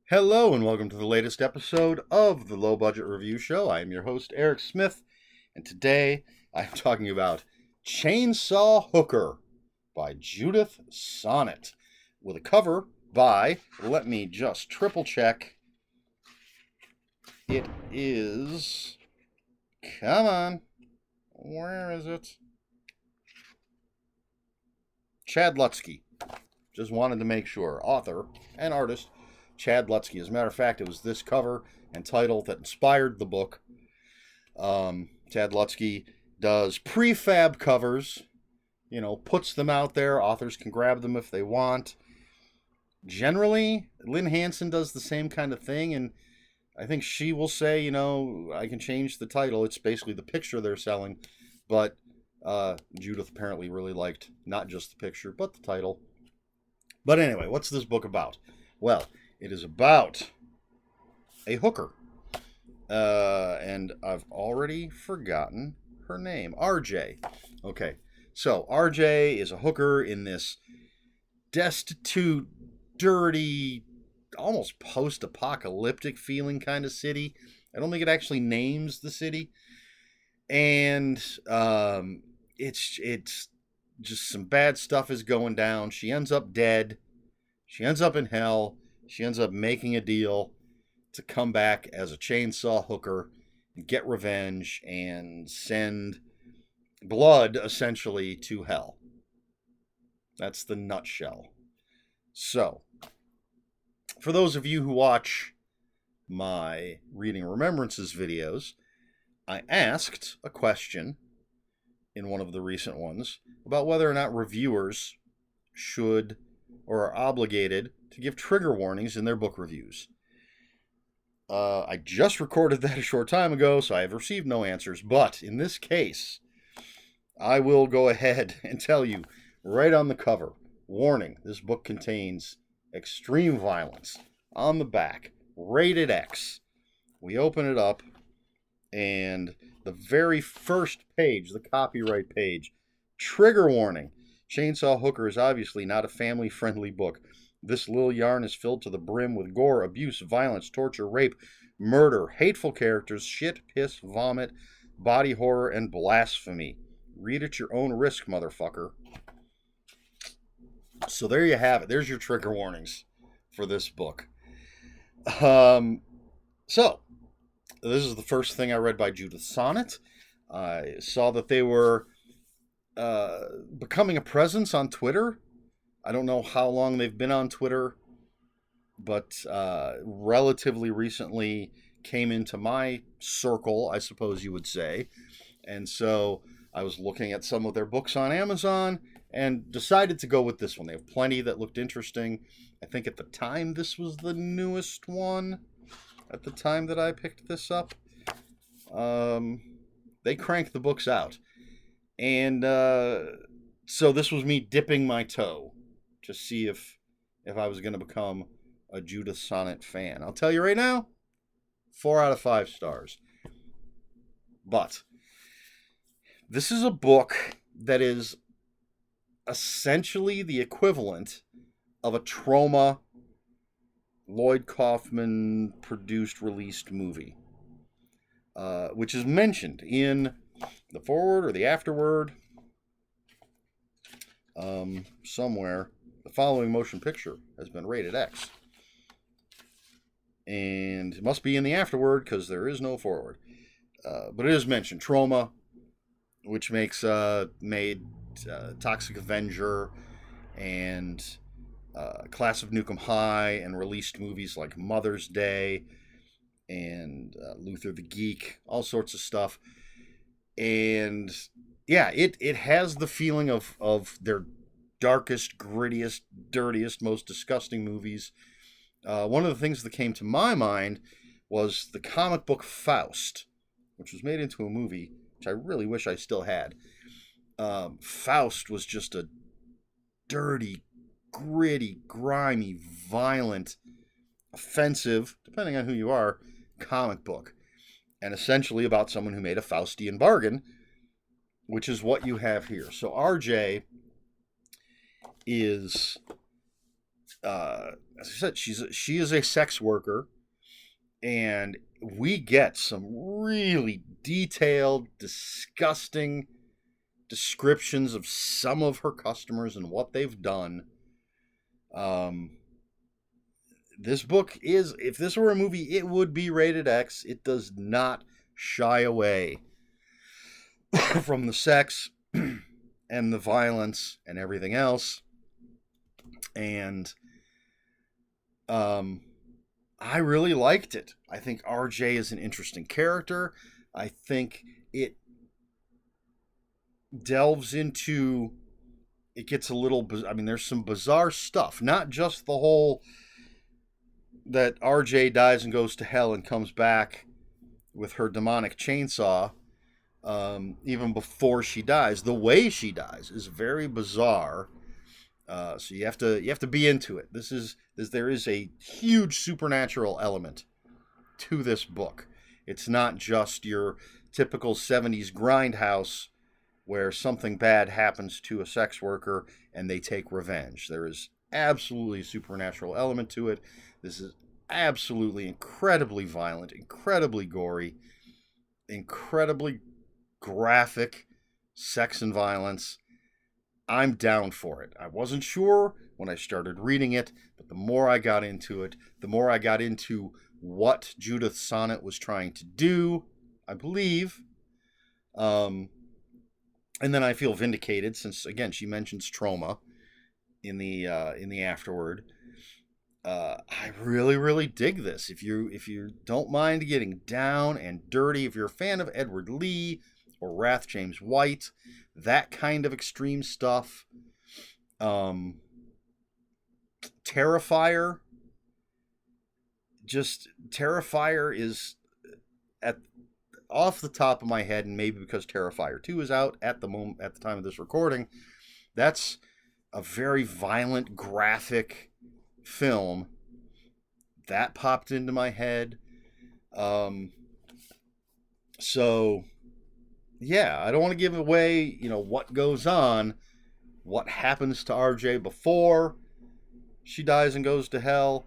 Hello and welcome to the latest episode of the Low Budget Review Show. I am your host, Eric Smith, and today I'm talking about Chainsaw Hooker by Judith Sonnet, with a cover by, let me just triple check, it is, come on, where is it? Chad Lutsky. Just wanted to make sure. Author and artist Chad Lutsky. As a matter of fact, it was this cover and title that inspired the book. Chad Lutsky does prefab covers, puts them out there. Authors can grab them if they want. Generally, Lynn Hanson does the same kind of thing, and I think she will say, I can change the title. It's basically the picture they're selling, but Judith apparently really liked not just the picture, but the title. But anyway, what's this book about? Well, it is about a hooker. And I've already forgotten her name. RJ. Okay, so RJ is a hooker in this destitute, dirty, almost post-apocalyptic feeling kind of city. I don't think it actually names the city. And it's just some bad stuff is going down. She ends up dead. She ends up in hell. She ends up making a deal to come back as a chainsaw hooker and get revenge and send blood, essentially, to hell. That's the nutshell. So, for those of you who watch my Reading Remembrances videos, I asked a question in one of the recent ones about whether or not reviewers should or are obligated to give trigger warnings in their book reviews. I just recorded that a short time ago, so I have received no answers. But in this case, I will go ahead and tell you right on the cover, warning, this book contains extreme violence. On the back, rated X. We open it up, and the very first page, the copyright page, trigger warning. Chainsaw Hooker is obviously not a family-friendly book. This little yarn is filled to the brim with gore, abuse, violence, torture, rape, murder, hateful characters, shit, piss, vomit, body horror, and blasphemy. Read at your own risk, motherfucker. So there you have it. There's your trigger warnings for this book. So, this is the first thing I read by Judith Sonnet. I saw that they were becoming a presence on Twitter. I don't know how long they've been on Twitter, but relatively recently came into my circle, I suppose you would say. And so I was looking at some of their books on Amazon and decided to go with this one. They have plenty that looked interesting. I think at the time this was the newest one, at the time that I picked this up. They crank the books out. And so this was me dipping my toe to see if I was going to become a Judith Sonnet fan. I'll tell you right now, 4 out of 5 stars. But this is a book that is essentially the equivalent of a Trauma Lloyd Kaufman produced, released movie, which is mentioned in the foreword or the afterword somewhere. The following motion picture has been rated X. And it must be in the afterword because there is no foreword. But it is mentioned. Trauma, which made Toxic Avenger and Class of Nukem High, and released movies like Mother's Day and Luther the Geek, all sorts of stuff. And yeah, it has the feeling of their darkest, grittiest, dirtiest, most disgusting movies. One of the things that came to my mind was the comic book Faust, which was made into a movie, which I really wish I still had. Faust was just a dirty, gritty, grimy, violent, offensive, depending on who you are, comic book. And essentially about someone who made a Faustian bargain, which is what you have here. So RJ is as I said, she is a sex worker, and we get some really detailed, disgusting descriptions of some of her customers and what they've done. This book is, if this were a movie, it would be rated X. It does not shy away from the sex and the violence and everything else. And I really liked it. I think RJ is an interesting character. I think it delves into, it gets a little, I mean, there's some bizarre stuff. Not just the whole that RJ dies and goes to hell and comes back with her demonic chainsaw, even before she dies. The way she dies is very bizarre. So you have to be into it. There is a huge supernatural element to this book. It's not just your typical 70s grindhouse where something bad happens to a sex worker and they take revenge. There is absolutely a supernatural element to it. This is absolutely incredibly violent, incredibly gory, incredibly graphic sex and violence. I'm down for it. I wasn't sure when I started reading it, but the more I got into it, the more I got into what Judith Sonnet was trying to do, I believe. And then I feel vindicated since, again, she mentions trauma in the afterword. I really, really dig this. If you don't mind getting down and dirty, if you're a fan of Edward Lee or Wrath James White, that kind of extreme stuff, Terrifier is off the top of my head, and maybe because Terrifier 2 is out at the time of this recording, that's a very violent, graphic film that popped into my head. So yeah, I don't want to give away, what goes on, what happens to RJ before she dies and goes to hell,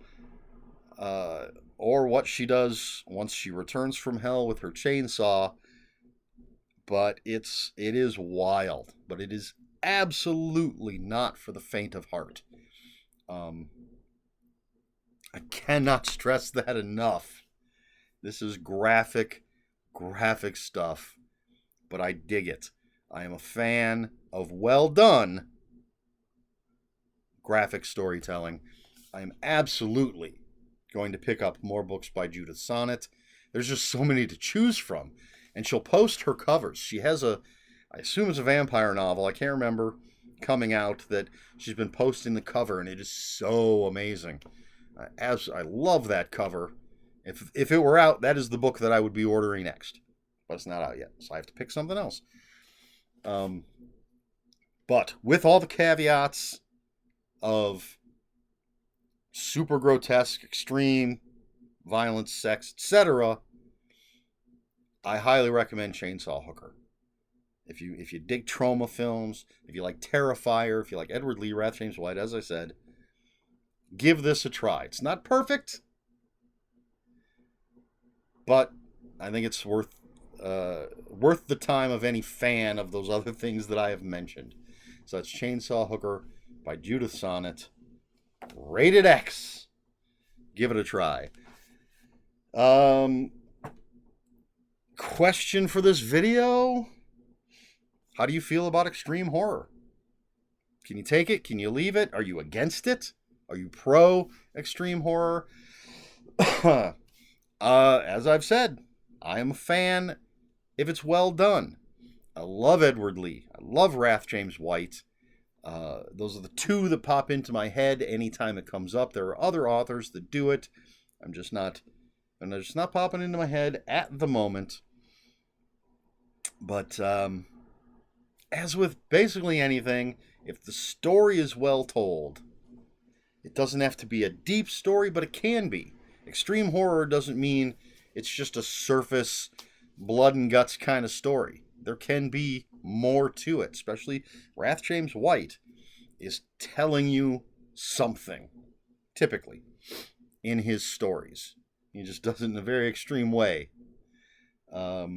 or what she does once she returns from hell with her chainsaw. But it is wild, but it is absolutely not for the faint of heart. I cannot stress that enough. This is graphic stuff, but I dig it. I am a fan of well done graphic storytelling. I am absolutely going to pick up more books by Judith Sonnet. There's just so many to choose from. And she'll post her covers. She has I assume it's a vampire novel, I can't remember, coming out that she's been posting the cover, and it is so amazing. I love that cover. If it were out, that is the book that I would be ordering next. But it's not out yet, so I have to pick something else. But with all the caveats of super grotesque, extreme violence, sex, etc., I highly recommend Chainsaw Hooker. If you dig trauma films, if you like Terrifier, if you like Edward Lee, Wrath James White, as I said, give this a try. It's not perfect, but I think it's worth the time of any fan of those other things that I have mentioned. So that's Chainsaw Hooker by Judith Sonnet, rated X. Give it a try. Question for this video: how do you feel about extreme horror? Can you take it? Can you leave it? Are you against it? Are you pro extreme horror? As I've said, I am a fan if it's well done. I love Edward Lee. I love Wrath James White. Those are the two that pop into my head anytime it comes up. There are other authors that do it. I'm just not popping into my head at the moment. But as with basically anything, if the story is well told, it doesn't have to be a deep story, but it can be. Extreme horror doesn't mean it's just a surface blood and guts kind of story. There can be more to it, especially Wrath James White is telling you something. typically, in his stories. He just does it in a very extreme way. But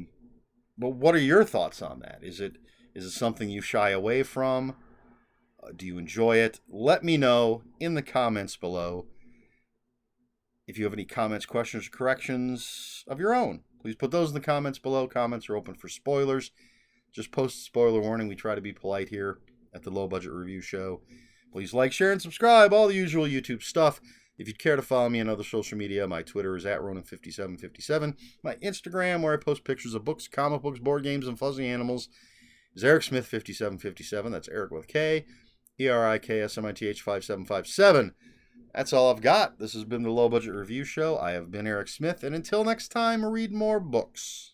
what are your thoughts on that? Is it something you shy away from? Do you enjoy it? Let me know in the comments below. If you have any comments, questions, or corrections of your own, please put those in the comments below. Comments are open for spoilers. Just post a spoiler warning. We try to be polite here at the Low Budget Review Show. Please like, share, and subscribe. All the usual YouTube stuff. If you'd care to follow me on other social media, my Twitter is @Ronan5757. My Instagram, where I post pictures of books, comic books, board games, and fuzzy animals, is EricSmith5757. That's Eric with K. ERIKSMITH5757. That's all I've got. This has been the Low Budget Review Show. I have been Eric Smith, and until next time, read more books.